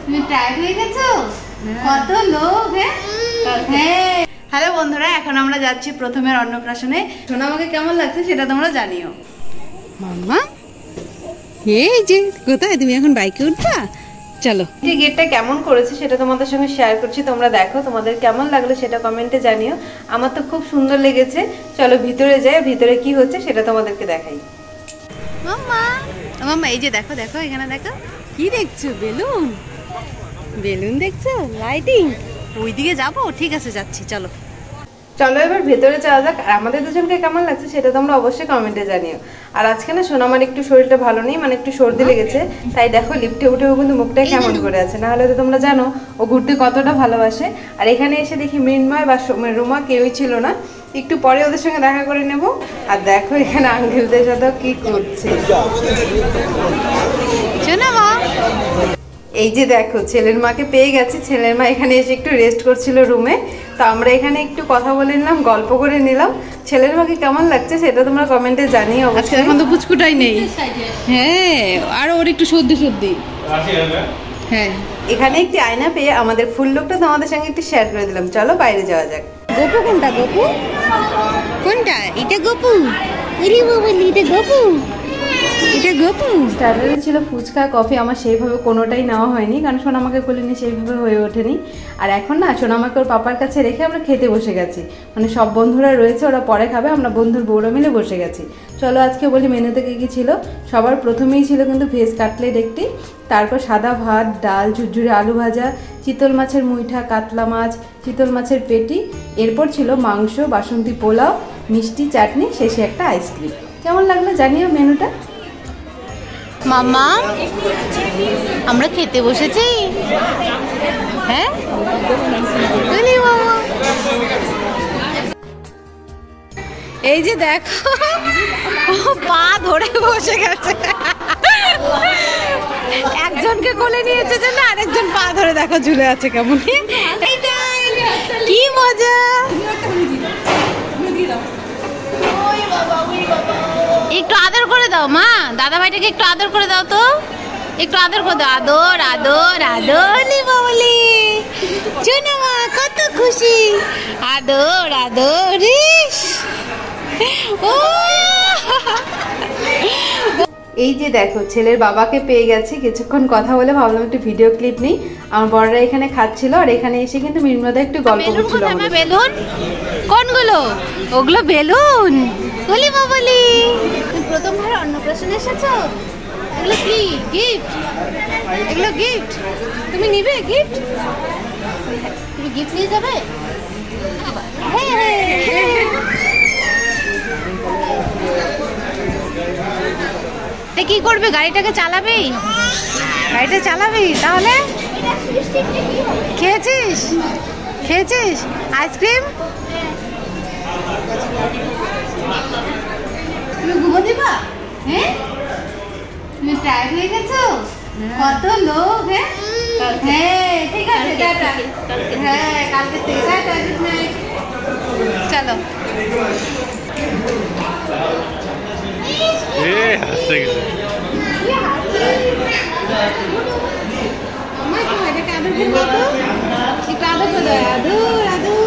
তুমি টায়ার্ড হয়ে গেছো? কত লোক। হ্যাঁ হ্যালো বন্ধুরা, এখন আমরা যাচ্ছি প্রথমের অন্নপ্রাশনে। সোনা আমাকে কেমন লাগছে সেটা তোমরা জানিও। মাম্মা এই যে কোথায় তুমি এখন বাইকে উঠবা? চলো। এই গেটটা কেমন করেছে সেটা তোমাদের সঙ্গে শেয়ার করছি, তোমরা দেখো তোমাদের কেমন লাগলো সেটা কমেন্টে জানিও। আমার তো খুব সুন্দর লেগেছে। চলো ভিতরে যাই, ভিতরে কি হচ্ছে সেটা তোমাদেরকে দেখাই। মাম্মা মাম্মা এই যে দেখো দেখো এখানে দেখো কি দেখছো? বেলুন বেলুন দেখছো? লাইটিং। ওইদিকে যাবো? ঠিক আছে যাচ্ছি, চলো। চলো এবার ভেতরে যাওয়া যাক। আর আমাদের দুজনকে কেমন লাগছে সেটা তোমরা অবশ্যই কমেন্টে জানিও। আর আজকে না সোনামার একটু শরীরটা ভালো নেই, মানে একটু সর্দি লেগেছে, তাই দেখো লিফটে উঠেও কিন্তু মুখটা কেমন করে আছে। না হলে তো তোমরা জানো ও ঘুরতে কতটা ভালোবাসে। আর এখানে এসে দেখি মৃন্ময় বা রুমা কেউই ছিল না। একটু পরে ওদের সঙ্গে দেখা করে নেব। আর দেখো এখানে আঙ্কেলদের সাথে কি করছে। সোনামা এই যে দেখো ছেলের মাকে পেয়ে গেছি। ছেলের মা এখানে এসে একটু রেস্ট করছিল রুমে, তো আমরা এখানে একটু কথা বলে নিলাম, গল্প করে নিলাম। ছেলের মাকে কেমন লাগছে সেটা তোমরা কমেন্টে জানিও। আজকে এখন তো পুচকুটাই নেই। হ্যাঁ আর ওর একটু সর্দি সর্দি। হ্যাঁ এখানে একটি আয়না পেয়ে আমাদের ফুল লুকটা তোমাদের সঙ্গে একটু শেয়ার করে দিলাম। চলো বাইরে যাওয়া যাক। গপু কোনটা? গপু কোনটা? এটা গপু। আরে বাবা এটা গপু, এটা গপু। স্টার্টারে ছিল ফুচকা কফি, আমার সেইভাবে কোনোটাই নেওয়া হয়নি, কারণ সোনামাকে কোলে সেইভাবে হয়ে ওঠেনি। আর এখন না সোনামাকে ওর পাপার কাছে রেখে আমরা খেতে বসে গেছি। মানে সব বন্ধুরা রয়েছে, ওরা পরে খাবে, আমরা বন্ধুর বউরা মিলে বসে গেছি। চলো আজকে বলি মেনুতে কী কী ছিল। সবার প্রথমেই ছিল কিন্তু ভেজ কাটলেট একটি, তারপর সাদা ভাত, ডাল, ঝুরঝুরে আলু ভাজা, চিতল মাছের মুইঠা, কাতলা মাছ, চিতল মাছের পেটি, এরপর ছিল মাংস, বাসন্তী পোলাও, মিষ্টি, চাটনি, শেষে একটা আইসক্রিম। কেমন লাগলো জানিও মেনুটা। মাম্মা আমরা খেতে বসেছি। হ্যাঁ এই যে দেখো পা ধরে বসে গেছে। একজনকে কোলে নিয়েছে যে না, আরেকজন পা ধরে দেখো ঝুলে আছে কেমন। কি মজা। একটু আদর করে দাও মা, দাদা ভাইটাকে একটু আদর করে দাও তো, একটু আদর করে দাও। আদর আদর আদর বলি শোনো মা কত খুশি। আদর আদর ও। এই যে দেখো ছেলের বাবাকে পেয়ে গেছি। কিছুক্ষণ কথা বলে ভাবলাম একটু ভিডিও ক্লিপ নিই। আমার বড়রা এখানে খাচ্ছিল, আর এখানে এসে কিন্তু মৃন্ময়দা একটু গল্প করছিল। বেলুন কোনগুলো? ওগুলো বেলুন। বলি বাবলি তুমি প্রথমবার অন্নপ্রাশনে এসেছো? এগুলো কি গিফট? এগুলো গিফট। তুমি নিবে গিফট? তুমি গিফট নিয়ে যাবে? কি করবে? গাড়িটাকে চালাবি? গাড়িটা চালাবি? তাহলে খেয়েছিস? খেয়েছিস আইসক্রিম? তুমি ঘুমো দিবা? হ্যাঁ তুমি টায়ার্ড হয়ে গেছো? কত লোক। হ্যাঁ ঠিক আছে টাটা। হ্যাঁ কালকে থেকে টাটা, গুড নাইট। চলো। আমার তো এটাকে আদর করে দাও তো, একটু আদর করে দাও। আদর আদর।